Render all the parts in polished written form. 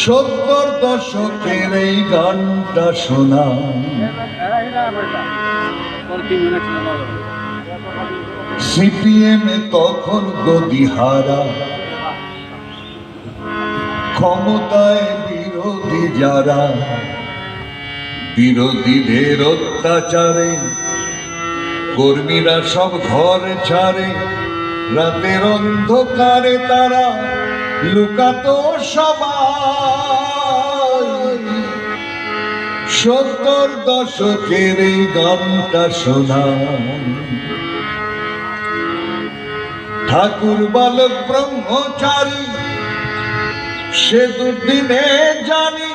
70 দশকের এই গানটা শোনা, সিপিএম তখন গদিহারা, ক্ষমতায় বিরোধী যারা, বিরোধীদের অত্যাচারে কর্মীরা সব ঘর ছাড়ে, রাতের অন্ধকারে তারা লুকাতো সবাই। 70 দশকের এই গানটা শোনা, ঠাকুর বালক ব্রহ্মচারী সে দুদিনে জানি,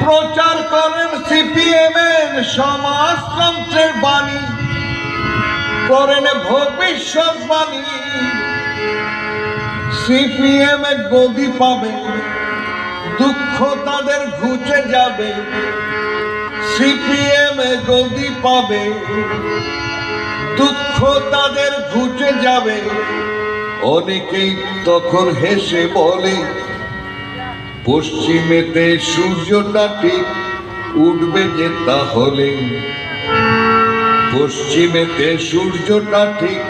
প্রচার করেন সিপিএম এর সমাজতন্ত্রের বাণী, করেন ভবিষ্যৎবাণী। সিপিএম গদি পাবে, দুঃখ তাদের ঘুচে যাবে, সিপিএম গদি পাবে, দুঃখ তাদের ঘুচে যাবে। অনেকেই তখন হেসে বলে, পশ্চিমেতে সূর্যটা ঠিক উঠবে যে তাহলে, পশ্চিমেতে সূর্যটা ঠিক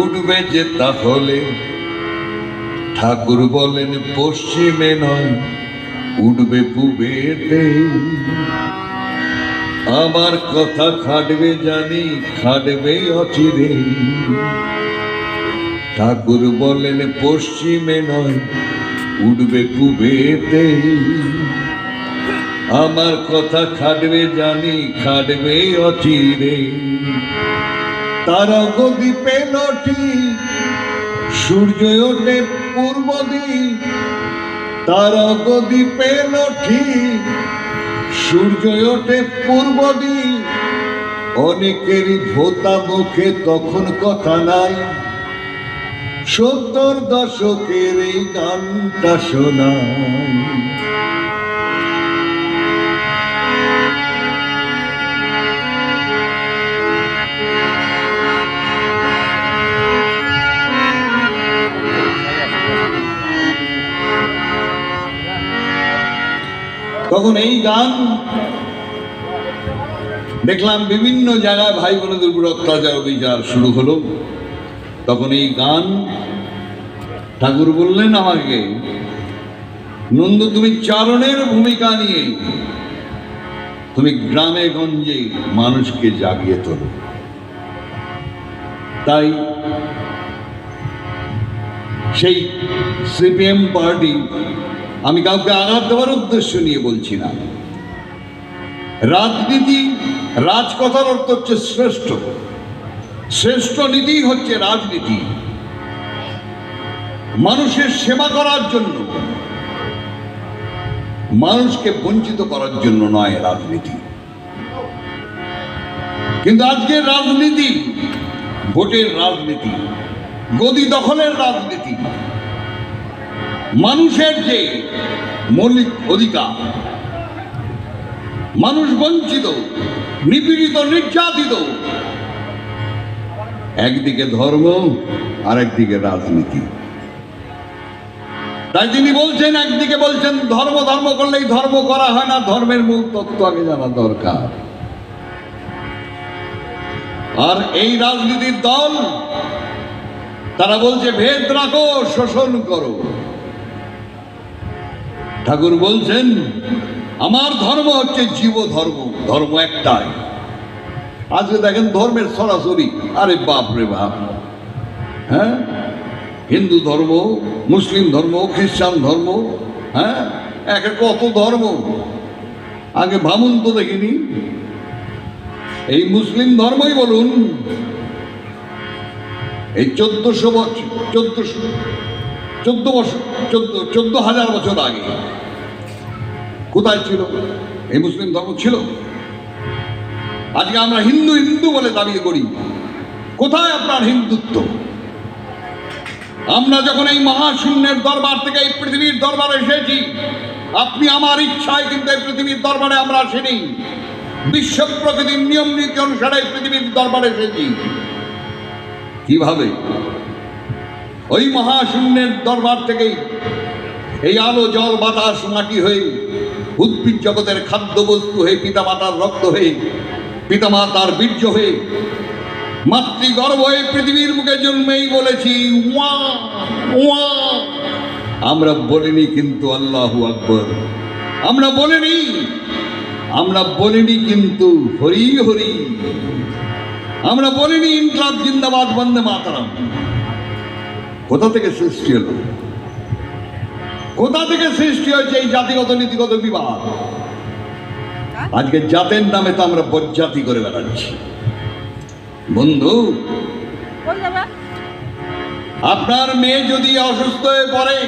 উঠবে যে তাহলে। ঠাকুর বলেন পশ্চিমে নয়, উঠবে পূবেতে। আমার কথা খাটবে জানি, খাটবে অচিরে। ঠাকুর বলেন পশ্চিমে নয়, উঠবে পূবেতে। আমার কথা খাটবে জানি, খাটবে অচিরে। তারা গদিপে নটি, সূর্য ওঠে পূর্ব দিক। তারা গদিপে নটি, সূর্য ওঠে পূর্ব দিক। অনেকেরই ভোতা মুখে তখন কথা নাই, 70 দশকের এই গানটা শোনায়। তখন এই গান দেখলাম বিভিন্ন জায়গায় ভাই বোনদের উপর অত্যাচার অবিচার শুরু হলো। তখন এই গান ঠাকুর বললেন আমাকে, নন্দ তুমি চারণের ভূমিকা নিয়ে তুমি গ্রামে গঞ্জে মানুষকে জাগিয়ে তোলো। তাই সেই সিপিএম পার্টি, আমি কাউকে আঘাত দেওয়ার উদ্দেশ্য নিয়ে বলছি না, রাজনীতি, রাজকথার অর্থ হচ্ছে শ্রেষ্ঠ, শ্রেষ্ঠ নীতি হচ্ছে রাজনীতি। মানুষের সেবা করার জন্য, মানুষকে বঞ্চিত করার জন্য নয় রাজনীতি। কিন্তু আজকের রাজনীতি ভোটের রাজনীতি, গদি দখলের রাজনীতি। মানুষের যে মৌলিক অধিকার, মানুষ বঞ্চিত, নিপীড়িত, নির্যাতিত, একদিকে ধর্ম আর একদিকে রাজনীতি। তাই তিনি বলছেন, একদিকে বলছেন ধর্ম, ধর্ম করলেই ধর্ম করা হয় না, ধর্মের মূল তত্ত্ব আগে জানা দরকার। আর এই রাজনীতির দল তারা বলছে ভেদ রাখো, শোষণ করো। ঠাকুর বলছেন আমার ধর্ম হচ্ছে জীব ধর্ম, ধর্ম একটাই। আজকে দেখেন ধর্মের সরাসরি, আরে বাপ রে বাপ, হ্যাঁ, হিন্দু ধর্ম, মুসলিম ধর্ম, খ্রিস্টান ধর্ম, হ্যাঁ, এক কত ধর্ম। আগে ভাবুন তো দেখিনি, এই মুসলিম ধর্মই বলুন, এই 14,000 বছর আগে কোথায় ছিল এই মুসলিম ধর্ম? ছিল। আজকে আমরা হিন্দু হিন্দু বলে দাবি করি, কোথায় আপনার হিন্দুত্ব? আমরা যখন এই মহাশূন্যের দরবার থেকে এই পৃথিবীর দরবারে এসেছি, আপনি আমার ইচ্ছায় কিন্তু এই পৃথিবীর দরবারে আমরা আসিনি, বিশ্ব প্রকৃতির নিয়ম নীতি অনুসারে পৃথিবীর দরবারে এসেছি। কিভাবে? ওই মহাশূন্যের দরবার থেকেই এই আলো জল বাতাস মাটি হয়ে উদ্ভিদ জগতের খাদ্যবস্তু হয়ে পিতামাতার রক্ত হয়ে পিতামাতার বীর্য হয়ে মাতৃগর্ভ হয়ে পৃথিবীর মুখে জন্মেই বলেছি ওয়া ওয়া। আমরা বলিনি কিন্তু আল্লাহু আকবার, আমরা বলিনি কিন্তু হরি হরি, আমরা বলিনি ইনকলাব জিন্দাবাদ বন্দে মাতরম। কোথা থেকে সৃষ্টি হলো? কোথা থেকে সৃষ্টি হয়েছে এই জাতিগত নীতিগত বিবাদ? আজকে জাতের নামে তো আমরা বজ্জাতি করে বেড়াচ্ছি। বন্ধু, আপনার মেয়ে যদি অসুস্থ হয়ে পড়ে